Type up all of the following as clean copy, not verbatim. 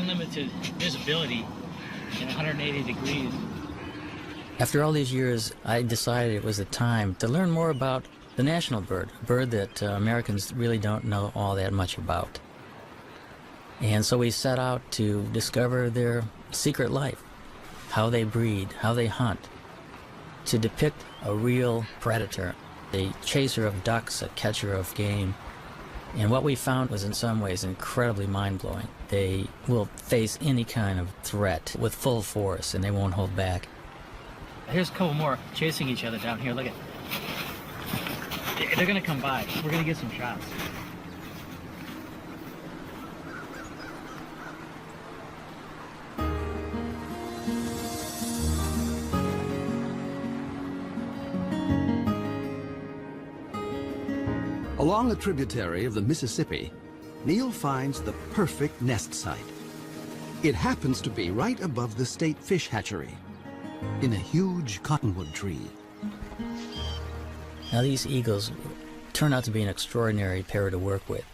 unlimited visibility in 180 degrees. After all these years, I decided it was the time to learn more about the national bird, a bird that Americans really don't know all that much about. And so we set out to discover their secret life, how they breed, how they hunt, to depict a real predator, a chaser of ducks, a catcher of game. And what we found was in some ways incredibly mind-blowing. They will face any kind of threat with full force, and they won't hold back. Here's a couple more chasing each other down here. Look at, they're gonna come by. We're gonna get some shots. Along a tributary of the Mississippi, Neil finds the perfect nest site. It happens to be right above the state fish hatchery, in a huge cottonwood tree. Now these eagles turned out to be an extraordinary pair to work with.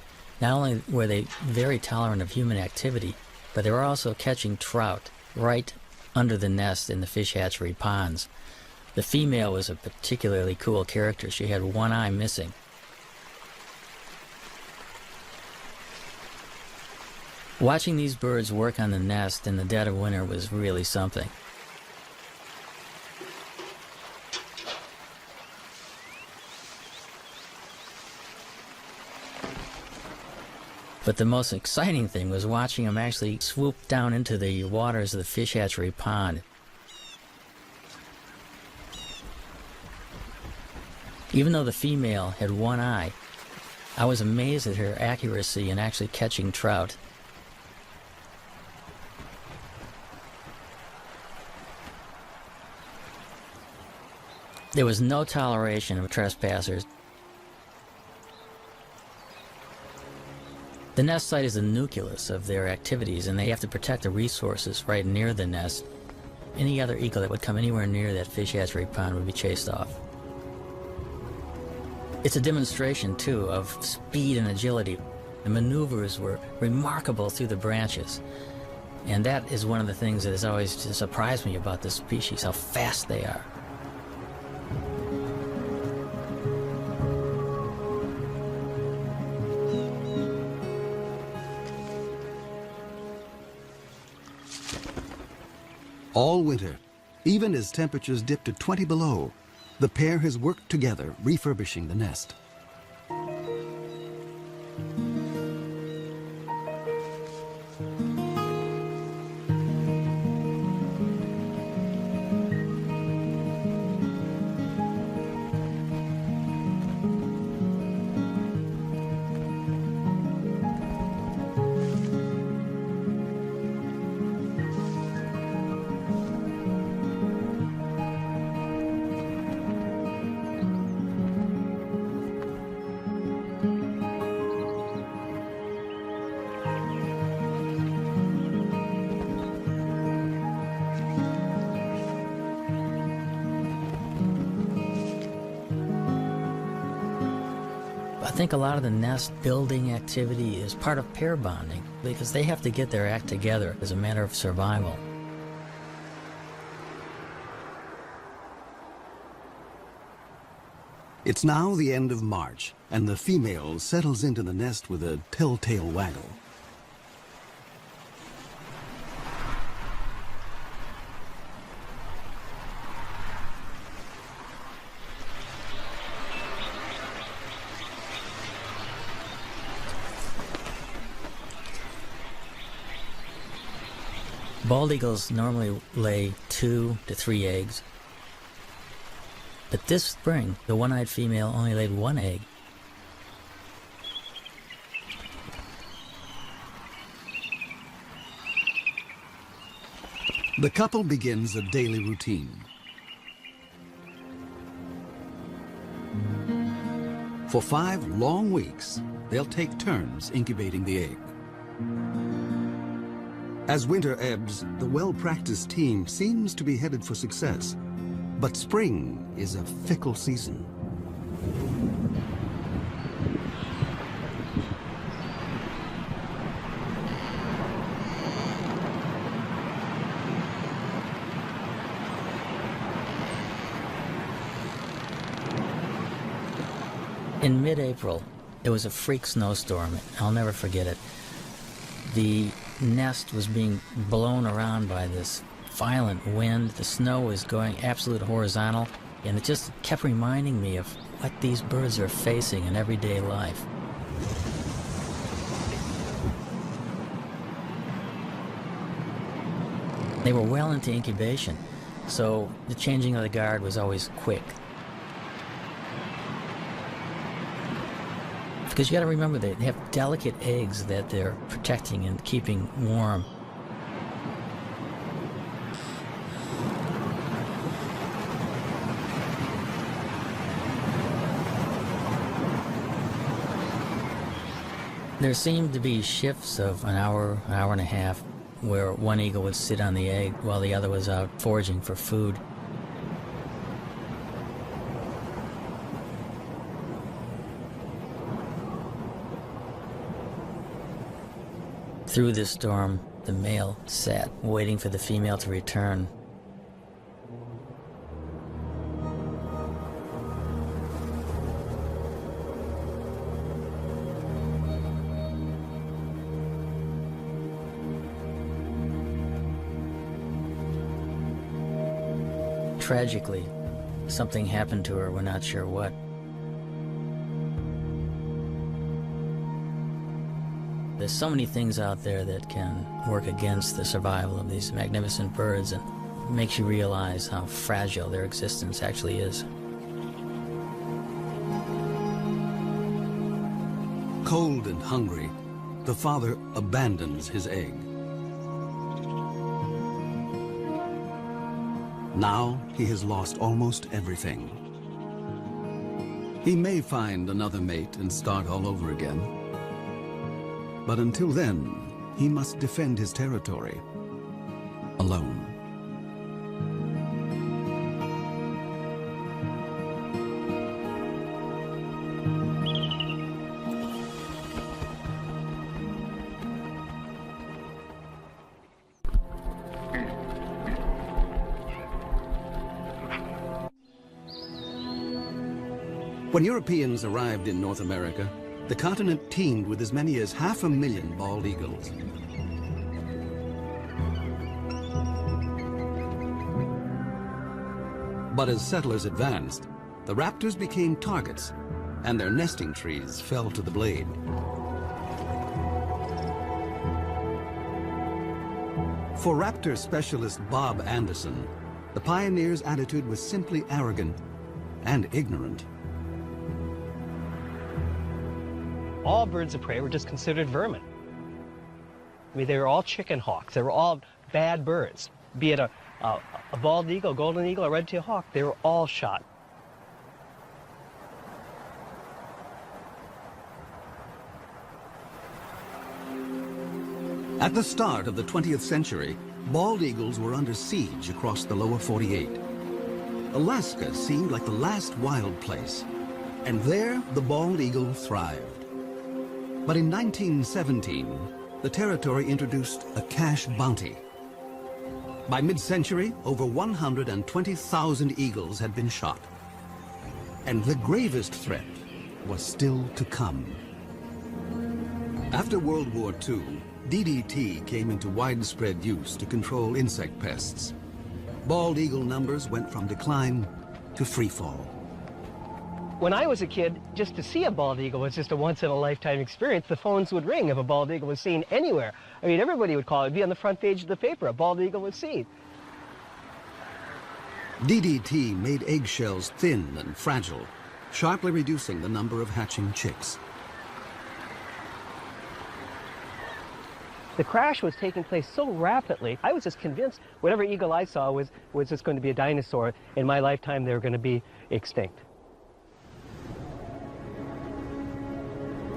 Not only were they very tolerant of human activity, but they were also catching trout right under the nest in the fish hatchery ponds. The female was a particularly cool character. She had one eye missing. Watching these birds work on the nest in the dead of winter was really something. But the most exciting thing was watching them actually swoop down into the waters of the fish hatchery pond. Even though the female had one eye, I was amazed at her accuracy in actually catching trout. There was no toleration of trespassers. The nest site is the nucleus of their activities, and they have to protect the resources right near the nest. Any other eagle that would come anywhere near that fish hatchery pond would be chased off. It's a demonstration, too, of speed and agility. The maneuvers were remarkable through the branches. And that is one of the things that has always surprised me about this species, how fast they are. All winter, even as temperatures dip to 20 below, the pair has worked together refurbishing the nest. I think a lot of the nest building activity is part of pair bonding because they have to get their act together as a matter of survival. It's now the end of March, and the female settles into the nest with a telltale waggle. Bald eagles normally lay 2 to 3 eggs. But this spring, the one-eyed female only laid 1 egg. The couple begins a daily routine. For 5 long weeks, they'll take turns incubating the egg. As winter ebbs, the well-practiced team seems to be headed for success. But spring is a fickle season. In mid-April, it was a freak snowstorm. I'll never forget it. The nest was being blown around by this violent wind. The snow was going absolute horizontal, and it just kept reminding me of what these birds are facing in everyday life. They were well into incubation, so the changing of the guard was always quick. Because you got to remember, they have delicate eggs that they're protecting and keeping warm. There seemed to be shifts of an hour and a half, where one eagle would sit on the egg while the other was out foraging for food. Through this storm, the male sat, waiting for the female to return. Tragically, something happened to her, we're not sure what. There's so many things out there that can work against the survival of these magnificent birds, and it makes you realize how fragile their existence actually is. Cold and hungry, the father abandons his egg. Now he has lost almost everything. He may find another mate and start all over again. But until then, he must defend his territory alone. When Europeans arrived in North America, the continent teemed with as many as 500,000 bald eagles. But as settlers advanced, the raptors became targets, and their nesting trees fell to the blade. For raptor specialist Bob Anderson, the pioneers' attitude was simply arrogant and ignorant. All birds of prey were just considered vermin. I mean, they were all chicken hawks. They were all bad birds. Be it a bald eagle, golden eagle, a red-tailed hawk, they were all shot. At the start of the 20th century, bald eagles were under siege across the lower 48. Alaska seemed like the last wild place, and there the bald eagle thrived. But in 1917, the territory introduced a cash bounty. By mid-century, over 120,000 eagles had been shot. And the gravest threat was still to come. After World War II, DDT came into widespread use to control insect pests. Bald eagle numbers went from decline to freefall. When I was a kid, just to see a bald eagle was just a once-in-a-lifetime experience. The phones would ring if a bald eagle was seen anywhere. I mean, everybody would call it. It'd be on the front page of the paper. A bald eagle was seen. DDT made eggshells thin and fragile, sharply reducing the number of hatching chicks. The crash was taking place so rapidly, I was just convinced whatever eagle I saw was just going to be a dinosaur. In my lifetime, they were going to be extinct.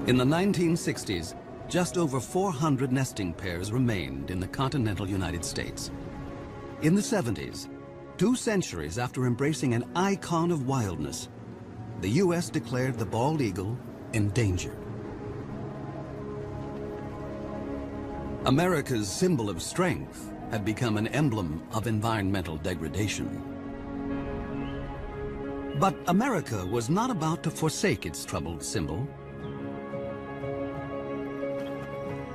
In the 1960s, just over 400 nesting pairs remained in the continental United States. In the 70s, 2 centuries after embracing an icon of wildness, the U.S. declared the bald eagle endangered. America's symbol of strength had become an emblem of environmental degradation. But America was not about to forsake its troubled symbol.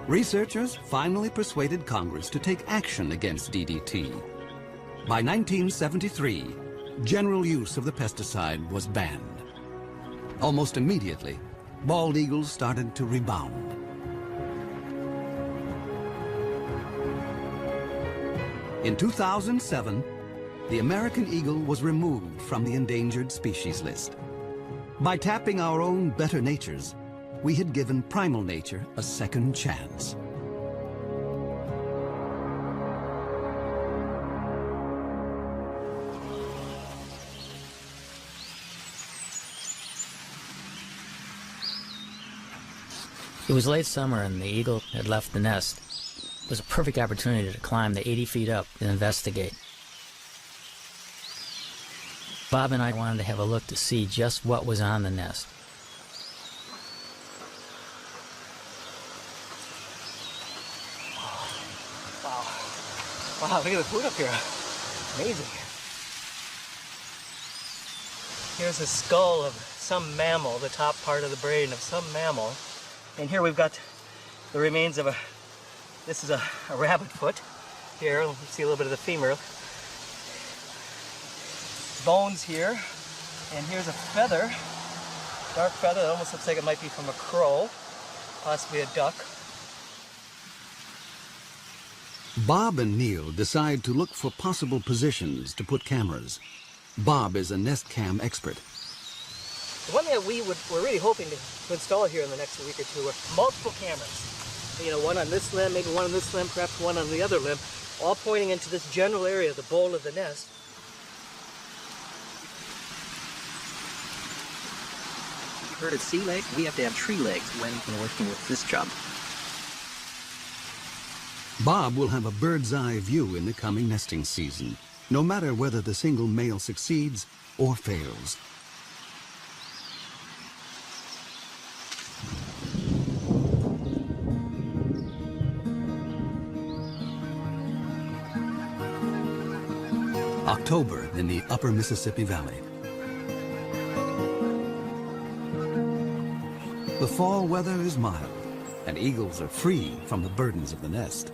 Researchers finally persuaded Congress to take action against DDT. By 1973, general use of the pesticide was banned. Almost immediately, bald eagles started to rebound. In 2007, the American eagle was removed from the endangered species list. By tapping our own better natures, we had given primal nature a second chance. It was late summer and the eagle had left the nest. It was a perfect opportunity to climb the 80 feet up and investigate. Bob and I wanted to have a look to see just what was on the nest. Wow. Wow, look at the food up here. Amazing. Here's a skull of some mammal, the top part of the brain of some mammal. And here we've got the remains of this is a rabbit foot. Here, let's see a little bit of the femur. Bones here. And here's a feather, dark feather. It almost looks like it might be from a crow, possibly a duck. Bob and Neil decide to look for possible positions to put cameras. Bob is a nest cam expert. The one that we're really hoping to install here in the next week or two are multiple cameras. You know, one on this limb, maybe one on this limb, perhaps one on the other limb, all pointing into this general area, the bowl of the nest. You've heard of sea legs? We have to have tree legs when working with this job. Bob will have a bird's eye view in the coming nesting season, no matter whether the single male succeeds or fails. October in the upper Mississippi Valley. The fall weather is mild, and eagles are free from the burdens of the nest.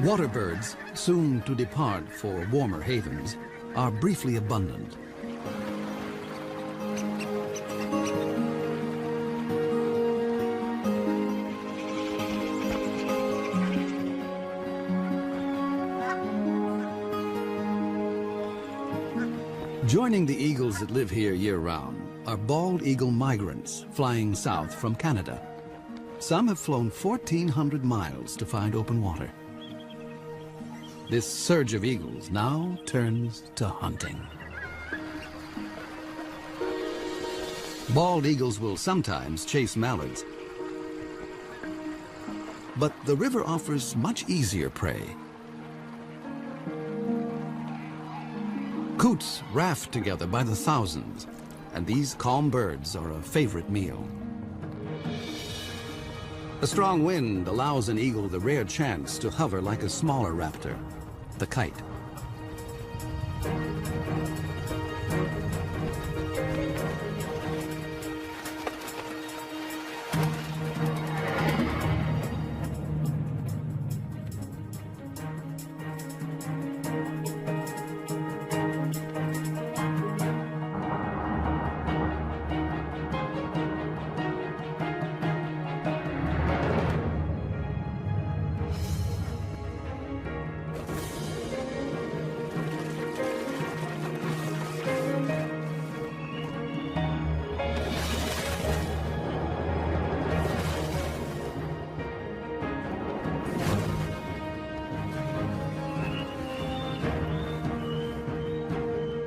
Water birds, soon to depart for warmer havens, are briefly abundant. Joining the eagles that live here year-round are bald eagle migrants flying south from Canada. Some have flown 1,400 miles to find open water. This surge of eagles now turns to hunting. Bald eagles will sometimes chase mallards, but the river offers much easier prey. Coots raft together by the thousands, and these calm birds are a favorite meal. A strong wind allows an eagle the rare chance to hover like a smaller raptor, the kite.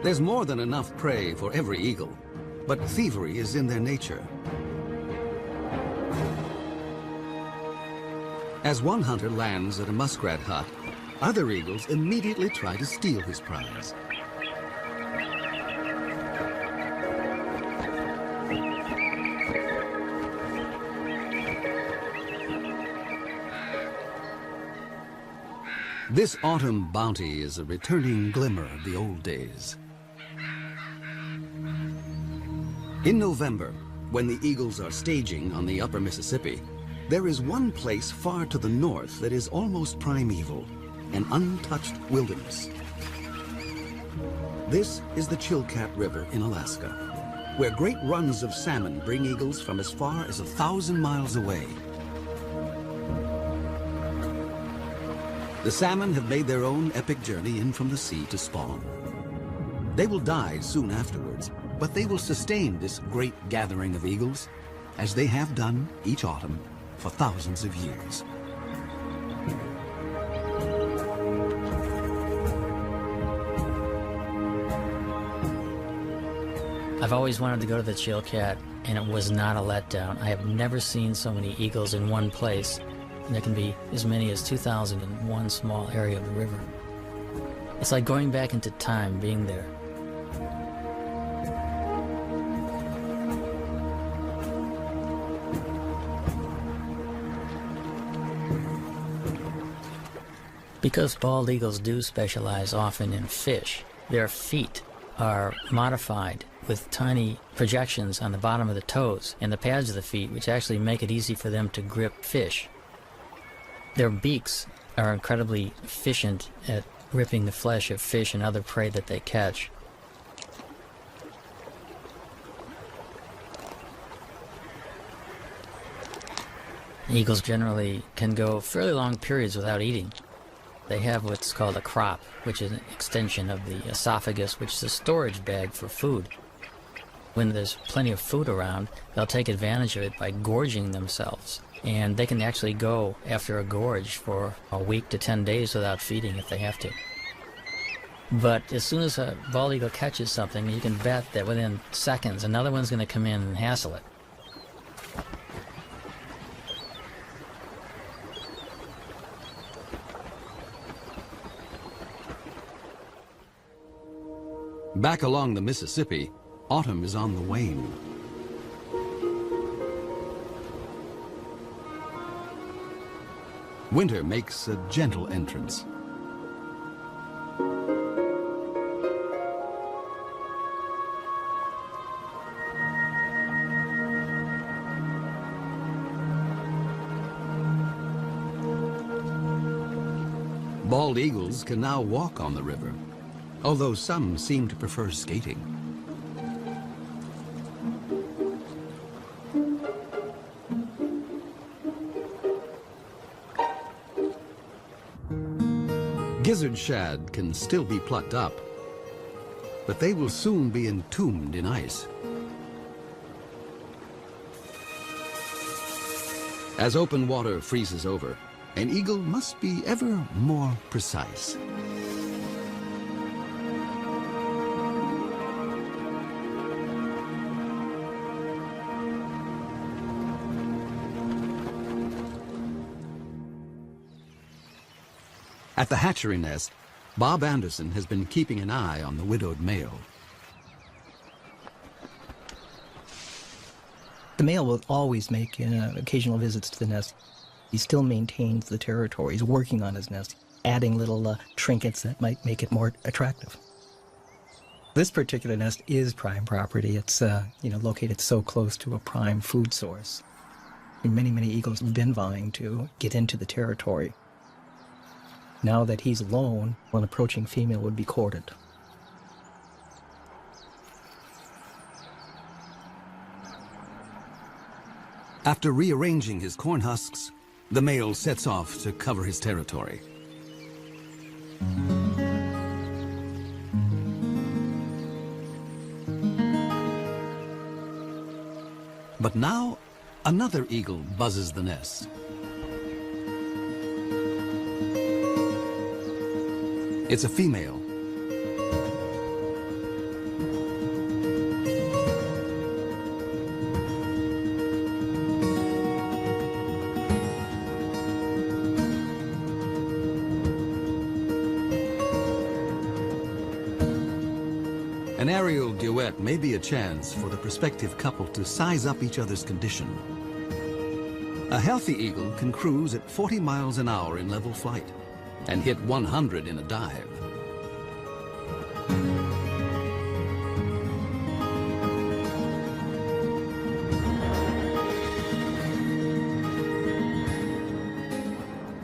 There's more than enough prey for every eagle, but thievery is in their nature. As one hunter lands at a muskrat hut, other eagles immediately try to steal his prize. This autumn bounty is a returning glimmer of the old days. In November, when the eagles are staging on the upper Mississippi, there is one place far to the north that is almost primeval, an untouched wilderness. This is the Chilkat River in Alaska, where great runs of salmon bring eagles from as far as 1,000 miles away. The salmon have made their own epic journey in from the sea to spawn. They will die soon afterwards, but they will sustain this great gathering of eagles, as they have done each autumn for thousands of years. I've always wanted to go to the Chilkat, and it was not a letdown. I have never seen so many eagles in one place, and there can be as many as 2,000 in one small area of the river. It's like going back into time being there. Because bald eagles do specialize often in fish, their feet are modified with tiny projections on the bottom of the toes and the pads of the feet, which actually make it easy for them to grip fish. Their beaks are incredibly efficient at ripping the flesh of fish and other prey that they catch. Eagles generally can go fairly long periods without eating. They have what's called a crop, which is an extension of the esophagus, which is a storage bag for food. When there's plenty of food around, they'll take advantage of it by gorging themselves. And they can actually go after a gorge for a week to 10 days without feeding if they have to. But as soon as a bald eagle catches something, you can bet that within seconds another one's going to come in and hassle it. Back along the Mississippi, autumn is on the wane. Winter makes a gentle entrance. Bald eagles can now walk on the river, although some seem to prefer skating. Gizzard shad can still be plucked up, but they will soon be entombed in ice. As open water freezes over, an eagle must be ever more precise. At the hatchery nest, Bob Anderson has been keeping an eye on the widowed male. The male will always make occasional visits to the nest. He still maintains the territory. He's working on his nest, adding little trinkets that might make it more attractive. This particular nest is prime property. It's located so close to a prime food source. And many eagles have been vying to get into the territory. Now that he's alone, an approaching female would be courted. After rearranging his corn husks, the male sets off to cover his territory. But now, another eagle buzzes the nest. It's a female. An aerial duet may be a chance for the prospective couple to size up each other's condition. A healthy eagle can cruise at 40 miles an hour in level flight. and hit 100 in a dive.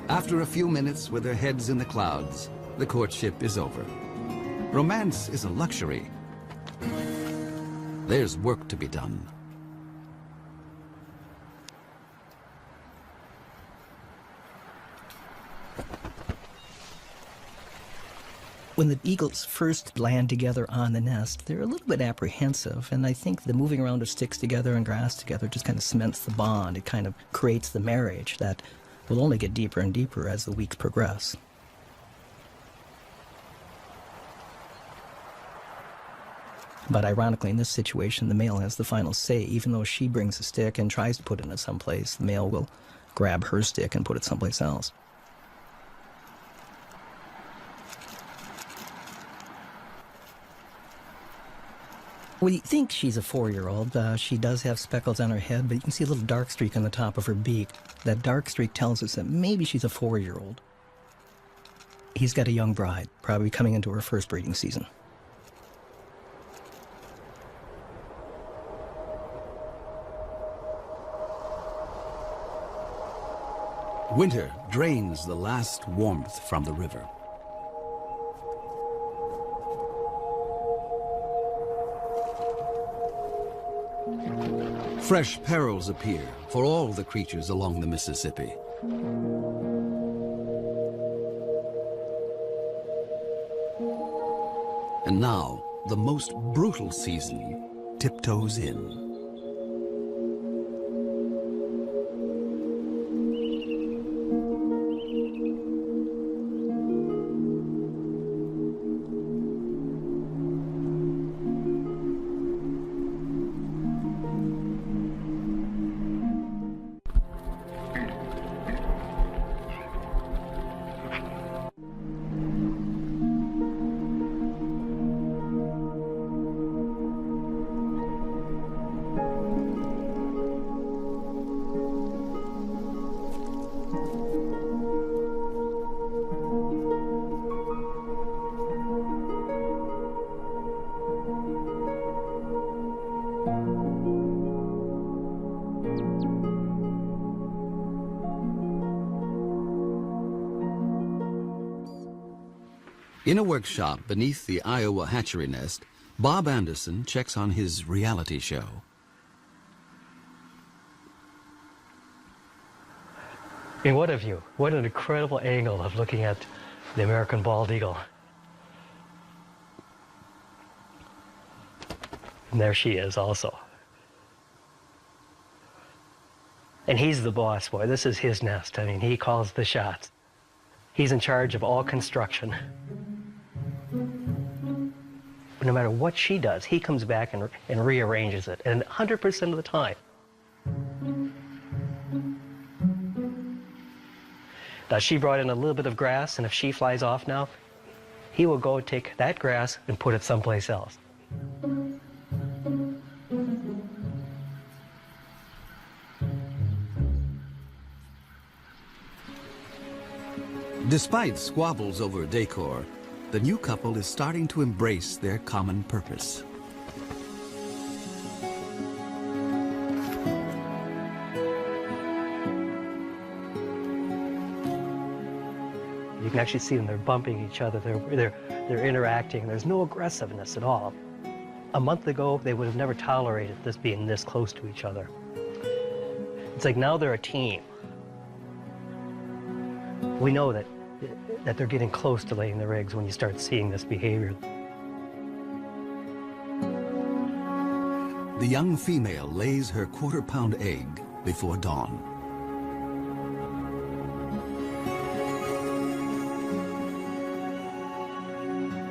After a few minutes with their heads in the clouds, the courtship is over. Romance is a luxury. There's work to be done. When the eagles first land together on the nest, they're a little bit apprehensive, and I think the moving around of sticks together and grass together just kind of cements the bond. It kind of creates the marriage that will only get deeper and deeper as the weeks progress. But ironically, in this situation, the male has the final say. Even though she brings a stick and tries to put it in someplace, the male will grab her stick and put it someplace else. We think she's a 4-year-old. She does have speckles on her head, but you can see a little dark streak on the top of her beak. That dark streak tells us that maybe she's a 4-year-old. He's got a young bride, probably coming into her first breeding season. Winter drains the last warmth from the river. Fresh perils appear for all the creatures along the Mississippi. And now, the most brutal season tiptoes in. In a workshop beneath the Iowa hatchery nest, Bob Anderson checks on his reality show. I mean, what a view. What an incredible angle of looking at the American bald eagle. And there she is also. And he's the boss boy. This is his nest. I mean, he calls the shots. He's in charge of all construction. No matter what she does, he comes back and rearranges it, and 100% of the time. Now, she brought in a little bit of grass, and if she flies off now, he will go take that grass and put it someplace else. Despite squabbles over decor, the new couple is starting to embrace their common purpose. You can actually see them, they're bumping each other, they're interacting, there's no aggressiveness at all. A month ago, they would have never tolerated this being this close to each other. It's like now they're a team. We know that they're getting close to laying their eggs when you start seeing this behavior. The young female lays her quarter-pound egg before dawn.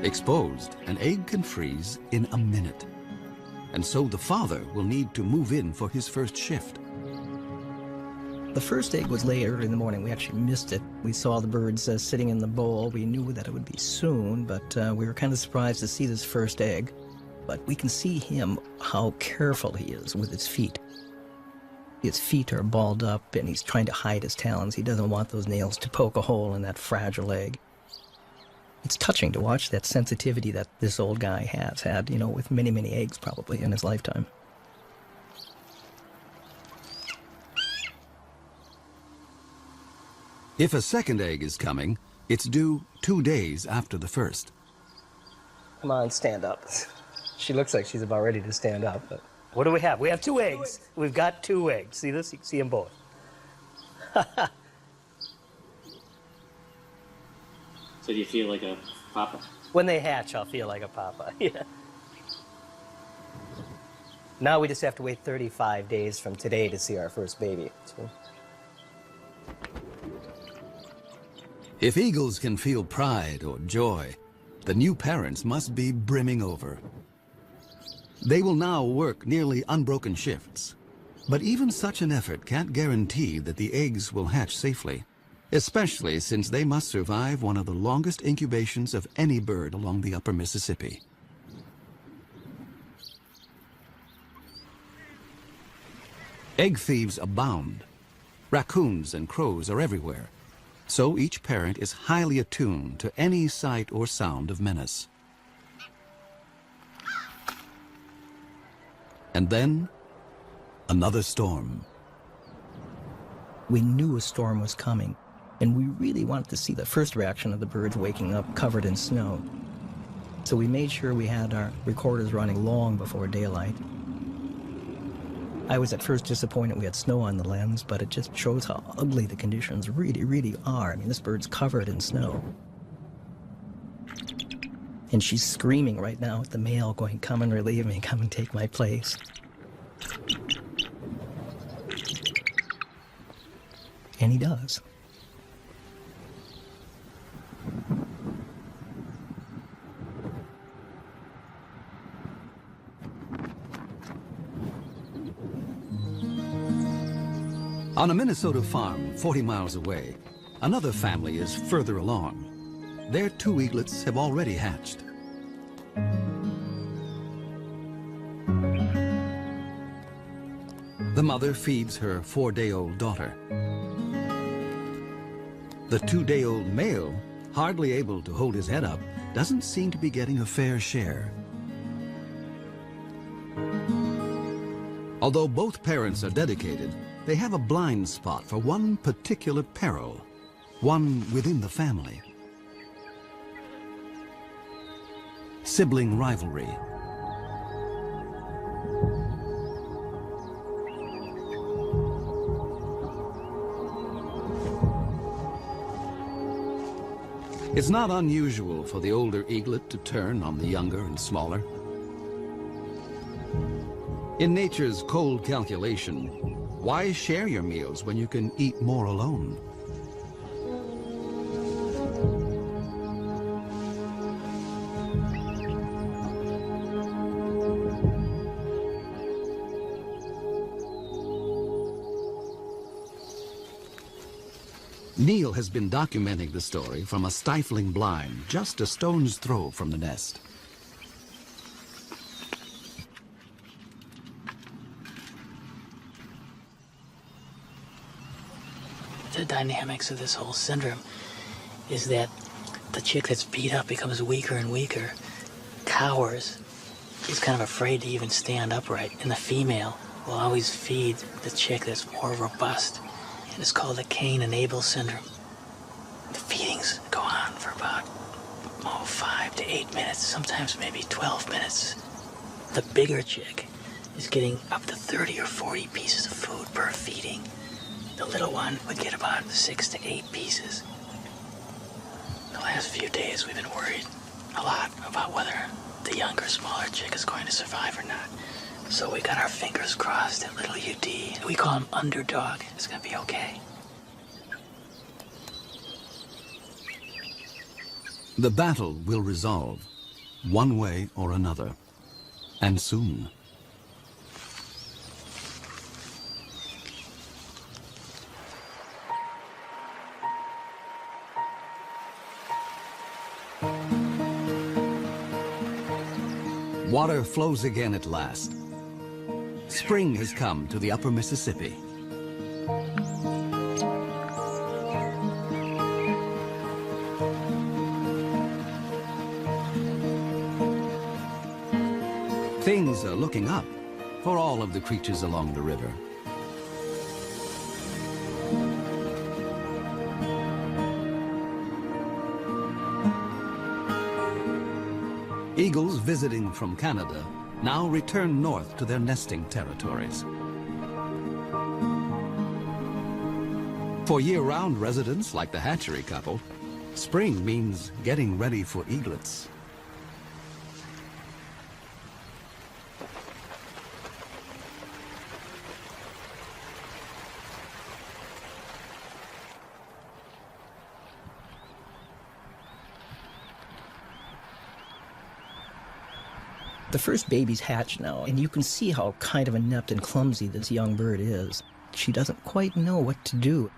Exposed, an egg can freeze in a minute. And so the father will need to move in for his first shift. The first egg was laid early in the morning. We actually missed it. We saw the birds sitting in the bowl. We knew that it would be soon, but we were kind of surprised to see this first egg. But we can see him, how careful he is with his feet. His feet are balled up, and he's trying to hide his talons. He doesn't want those nails to poke a hole in that fragile egg. It's touching to watch that sensitivity that this old guy has had, you know, with many, many eggs probably in his lifetime. If a second egg is coming, it's due 2 days after the first. Come on, stand up. She looks like she's about ready to stand up. But what do we have? We have 2 eggs. We've got 2 eggs. See this? You can see them both. So do you feel like a papa? When they hatch, I'll feel like a papa. Yeah. Now we just have to wait 35 days from today to see our first baby. So. If eagles can feel pride or joy, the new parents must be brimming over. They will now work nearly unbroken shifts. But even such an effort can't guarantee that the eggs will hatch safely, especially since they must survive one of the longest incubations of any bird along the upper Mississippi. Egg thieves abound. Raccoons and crows are everywhere, so each parent is highly attuned to any sight or sound of menace. And then, another storm. We knew a storm was coming, and we really wanted to see the first reaction of the birds waking up covered in snow. So we made sure we had our recorders running long before daylight. I was at first disappointed we had snow on the lens, but it just shows how ugly the conditions really, really are. I mean, this bird's covered in snow. And she's screaming right now at the male, going, "Come and relieve me, come and take my place." And he does. On a Minnesota farm 40 miles away, another family is further along. Their 2 eaglets have already hatched. The mother feeds her 4-day-old daughter. The 2-day-old male, hardly able to hold his head up, doesn't seem to be getting a fair share. Although both parents are dedicated, they have a blind spot for one particular peril, one within the family. Sibling rivalry. It's not unusual for the older eaglet to turn on the younger and smaller. In nature's cold calculation, why share your meals when you can eat more alone? Neil has been documenting the story from a stifling blind just a stone's throw from the nest. The dynamics of this whole syndrome is that the chick that's beat up becomes weaker and weaker, cowers, is kind of afraid to even stand upright, and the female will always feed the chick that's more robust, and it's called the Cain and Abel syndrome. The feedings go on for about 5 to 8 minutes, sometimes maybe 12 minutes. The bigger chick is getting up to 30 or 40 pieces of food per feeding. The little one would get about 6 to 8 pieces. The last few days we've been worried a lot about whether the younger, smaller chick is going to survive or not. So we got our fingers crossed at little UD. We call him Underdog. It's gonna be okay. The battle will resolve, one way or another, and soon. Water flows again at last. Spring has come to the upper Mississippi. Things are looking up for all of the creatures along the river. Eagles visiting from Canada now return north to their nesting territories. For year-round residents like the hatchery couple, spring means getting ready for eaglets. The first baby's hatched now, and you can see how kind of inept and clumsy this young bird is. She doesn't quite know what to do.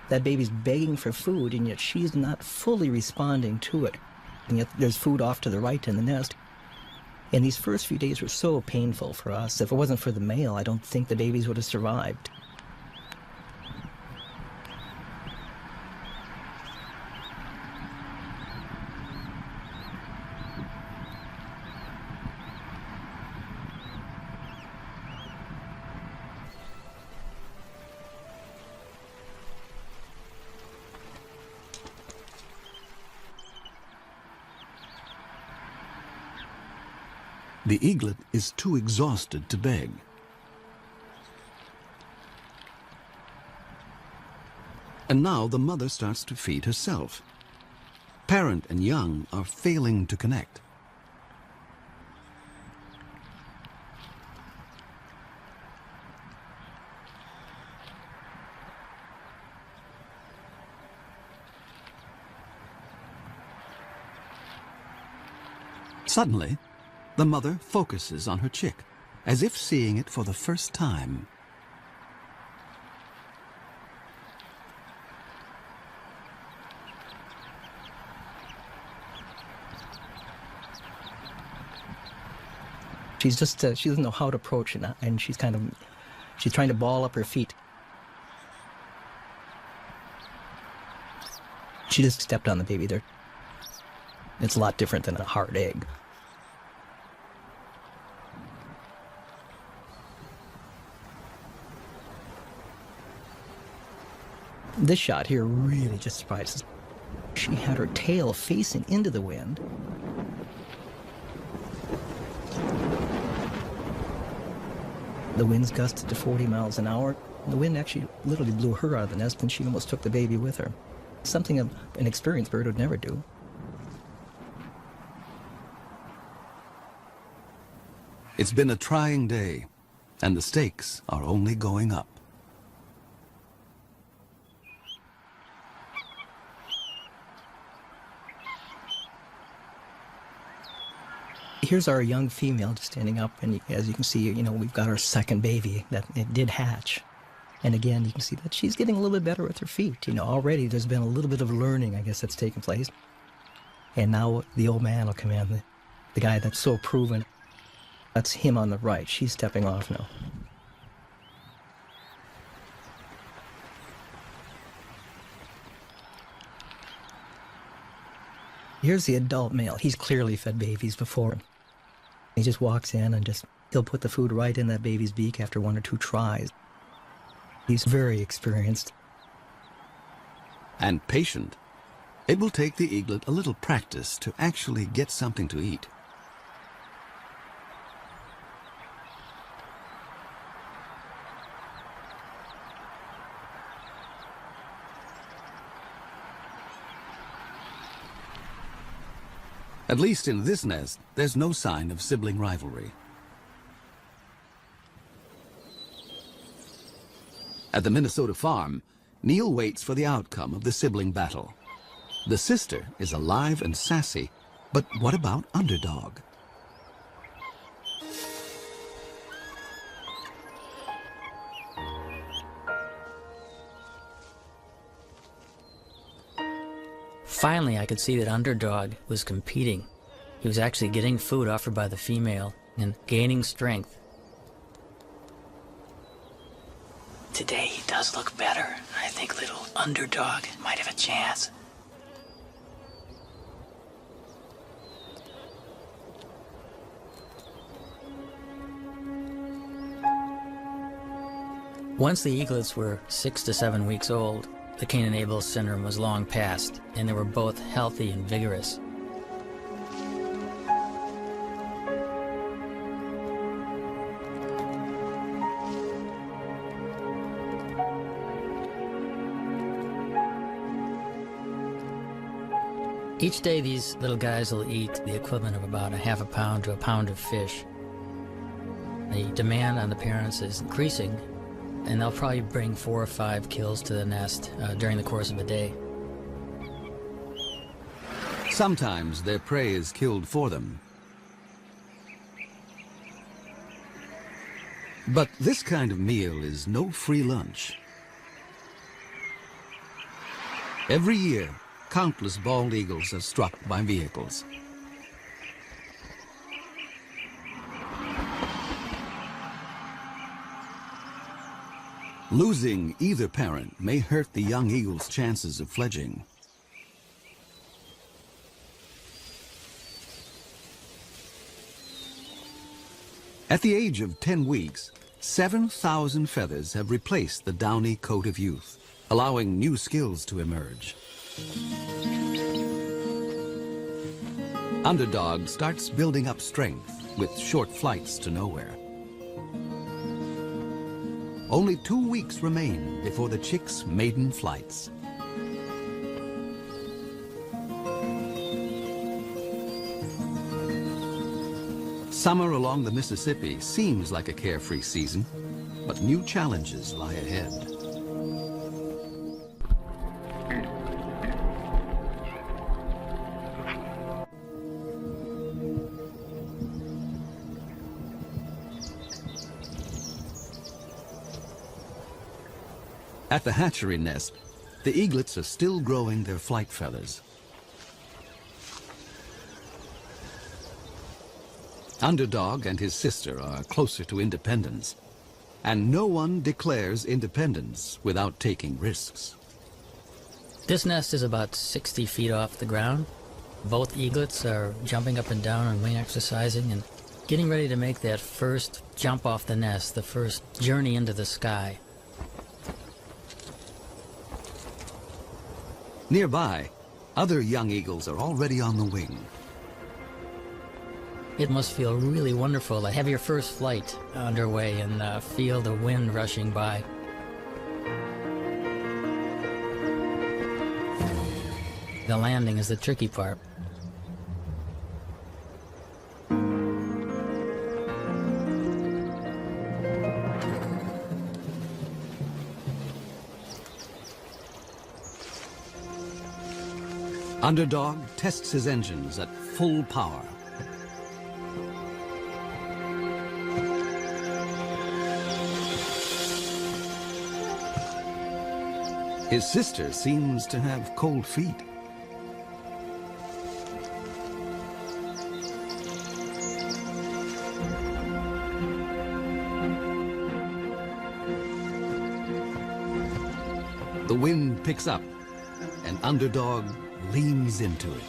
That baby's begging for food, and yet she's not fully responding to it. And yet there's food off to the right in the nest. And these first few days were so painful for us. If it wasn't for the male, I don't think the babies would have survived. The eaglet is too exhausted to beg. And now the mother starts to feed herself. Parent and young are failing to connect. Suddenly, the mother focuses on her chick, as if seeing it for the first time. She's just, she doesn't know how to approach it, and she's trying to ball up her feet. She just stepped on the baby there. It's a lot different than a hard egg. This shot here really just surprises. She had her tail facing into the wind. The winds gusted to 40 miles an hour. The wind actually literally blew her out of the nest, and she almost took the baby with her. Something an experienced bird would never do. It's been a trying day, and the stakes are only going up. Here's our young female just standing up, and as you can see, we've got our second baby that it did hatch. And again, you can see that she's getting a little bit better with her feet. Already there's been a little bit of learning, I guess, that's taken place. And now the old man will come in, the guy that's so proven. That's him on the right. She's stepping off now. Here's the adult male. He's clearly fed babies before. He just walks in and he'll put the food right in that baby's beak after 1 or 2 tries. He's very experienced. And patient. It will take the eaglet a little practice to actually get something to eat. At least in this nest, there's no sign of sibling rivalry. At the Minnesota farm, Neil waits for the outcome of the sibling battle. The sister is alive and sassy, but what about Underdog? Finally, I could see that Underdog was competing. He was actually getting food offered by the female and gaining strength. Today he does look better. I think little underdog might have a chance. Once the eaglets were 6 to 7 weeks old, the Cain and Abel syndrome was long past, and they were both healthy and vigorous. Each day these little guys will eat the equivalent of about a half a pound to a pound of fish. The demand on the parents is increasing, and they'll probably bring 4 or 5 kills to the nest during the course of a day. Sometimes their prey is killed for them. But this kind of meal is no free lunch. Every year, countless bald eagles are struck by vehicles. Losing either parent may hurt the young eagle's chances of fledging. At the age of 10 weeks, 7,000 feathers have replaced the downy coat of youth, allowing new skills to emerge. Underdog starts building up strength with short flights to nowhere. Only 2 weeks remain before the chick's maiden flights. Summer along the Mississippi seems like a carefree season, but new challenges lie ahead. At the hatchery nest, the eaglets are still growing their flight feathers. Underdog and his sister are closer to independence, and no one declares independence without taking risks. This nest is about 60 feet off the ground. Both eaglets are jumping up and down and wing exercising and getting ready to make that first jump off the nest, the first journey into the sky. Nearby, other young eagles are already on the wing. It must feel really wonderful to have your first flight underway and feel the wind rushing by. The landing is the tricky part. Underdog tests his engines at full power. His sister seems to have cold feet. The wind picks up, and Underdog leans into it.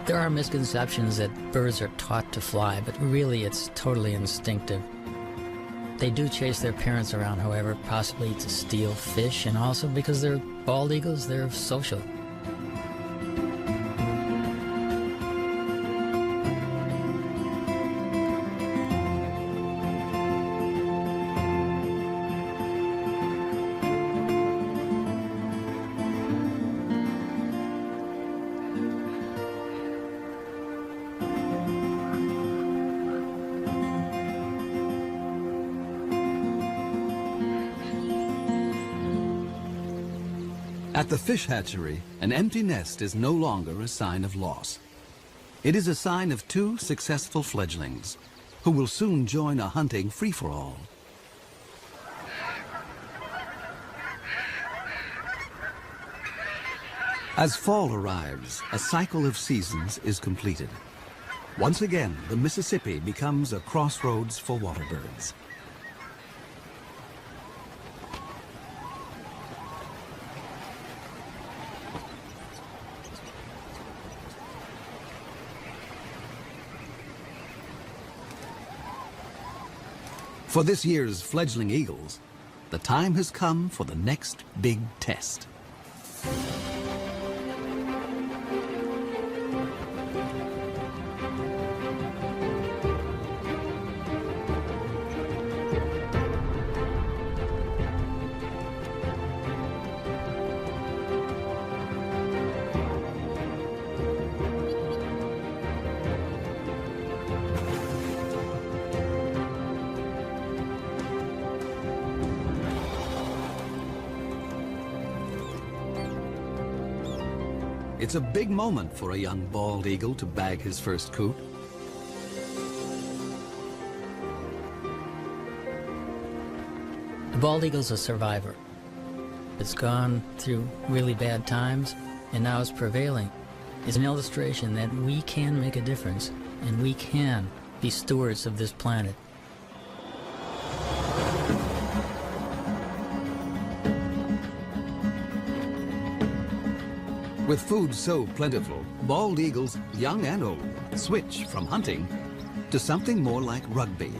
There are misconceptions that birds are taught to fly, but really it's totally instinctive. They do chase their parents around, however, possibly to steal fish, and also because they're bald eagles, they're social. At the fish hatchery, an empty nest is no longer a sign of loss. It is a sign of 2 successful fledglings who will soon join a hunting free-for-all. As fall arrives, a cycle of seasons is completed. Once again, the Mississippi becomes a crossroads for water birds. For this year's fledgling eagles, the time has come for the next big test. It's a big moment for a young bald eagle to bag his first coot. The bald eagle's a survivor. It's gone through really bad times, and now it's prevailing. It's an illustration that we can make a difference, and we can be stewards of this planet. With food so plentiful, bald eagles, young and old, switch from hunting to something more like rugby.